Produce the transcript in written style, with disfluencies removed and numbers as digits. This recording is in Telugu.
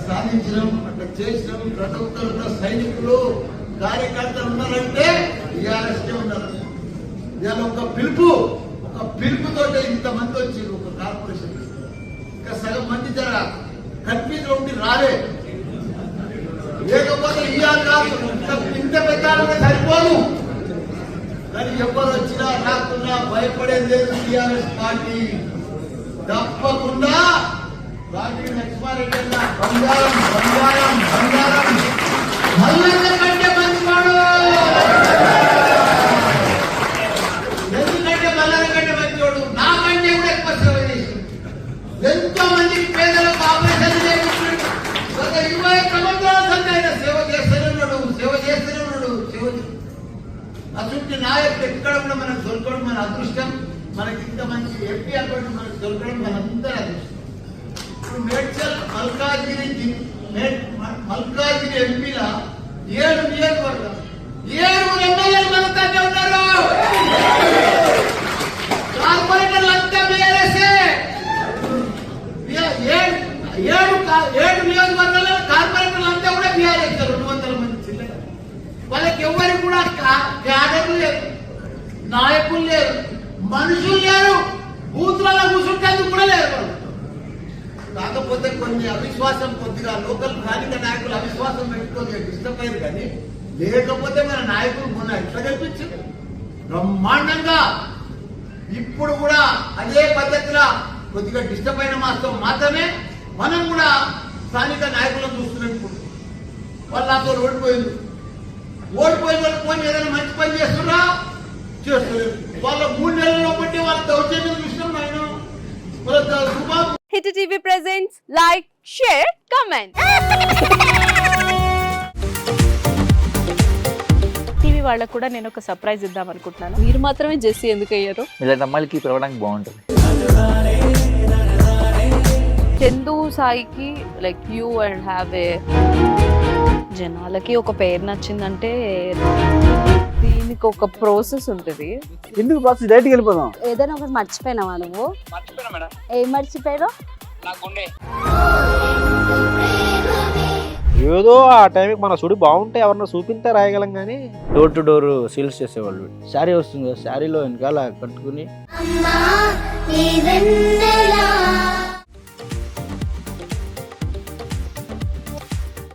సాధించడం అట్లా చేసినాం. ప్రతి ఒక్కరు సైనికులు కార్యకర్తలు ఉన్నారంటే టీఆర్ఎస్కే ఉన్నారు. ఇవాళ ఒక పిలుపుతో ఇంతమంది వచ్చి ఒక కార్పొరేషన్ ఇంకా సగం మంది జర కన్ఫ్యూజ్ ఉండి రాలే. లేకపోతే ఇవాళ కాదు ఇంత పెద్ద సరిపోదు. కానీ ఎవరు వచ్చినా రాకున్నా భయపడేది లేదు. టీఆర్ఎస్ పార్టీ తప్పకుండా రాజీ లక్ష్మారెడ్డి అన్న బంగారం బంగారం బంగారం మల్లన్న కంటే మంచివాడు. ఎందుకంటే మల్లన్న కంటే మంచివాడు నాకంటే కూడా ఎక్కువ సేవ చేసి ఎంతో మందికి పేదలకు ఆపరేషన్ చేయించాడు. గత 20 సంవత్సరాల సంది ఆయన సేవ చేస్తూనే ఉన్నాడు. అటువంటి నాయకుడు ఎక్కడ కూడా మనకు దొరకడం మన అదృష్టం. మనకి ఇంత మంచి ఎంపీ అటువంటి మనకు దొరకడం మనందరి అదృష్టం. ఇప్పుడు మేడ్చల్ మల్కాజిగిరి ఎంపీల 7 నియోజకవర్గాలు 7 ఎమ్మెల్యేలు మనతోనే ఉన్నారు. కార్పొరేటర్లు అంతా బీఆర్ఎస్ఏ. 7 నియోజకవర్గాల్లో కార్పొరేటర్లు అంతా కూడా బీఆర్ఎస్. 200 మంది చిల్లర. వాళ్ళకి ఎవరికి కూడా క్యాడర్లు లేరు, నాయకులు లేరు, మనుషులు లేరు, బూత్లలో కూర్చుంటేందుకు కూడా లేరు. కాకపోతే కొన్ని అవిశ్వాసం కొద్దిగా లోకల్ స్థానిక నాయకులు అవిశ్వాసం పెట్టుకొని డిస్టర్బ్ అయ్యారు. కానీ లేకపోతే మన నాయకులు మొన్న ఎట్లా కనిపించారు బ్రహ్మాండంగా. ఇప్పుడు కూడా అదే పద్ధతిలో కొద్దిగా డిస్టర్బ్ అయిన మాత్రం మాత్రమే మనం కూడా స్థానిక నాయకులను చూస్తున్నాం. వాళ్ళు నాతో ఓడిపోయిన వాళ్ళు పోయి ఏదైనా మంచి పని చేస్తున్నా చేస్తున్నారు. వాళ్ళ 3 నెలల్లో బట్టి వాళ్ళ దౌర్జన్యం చూసినాం. Hit TV presents like, share, comment. TV వాళ్ళకు కూడా నేను ఒక సర్ప్రైజ్ ఇద్దాం అనుకుంటున్నాను. మీరు మాత్రమే జెస్సీ ఎందుకు అయ్యారు? ఇలాంటి అమ్మాయిలకి పిలవడానికి బాగుంటుంది. చందు సాయికి like you and have a జనాలకి ఒక పేరు నచ్చిందంటే దీనికి ఒక ప్రాసెస్ ఉంటుంది. ఎందుకు ప్రాసెస్ డైరెక్ట్ వెళ్ళిపోదాం. ఏదైనా ఒకటి మర్చిపోయినావా నువ్వు? మర్చిపోయినా మేడం. ఏం మర్చిపోయావు? ఏదో ఆ టైంకి మన సుడి బాగుంటే ఎవరన్నా చూపిస్తే రాయగలం. కానీ డోర్ టు డోర్ సేల్స్ చేసేవాళ్ళు. శారీ వస్తుంది, శారీలో వెనకాల కట్టుకుని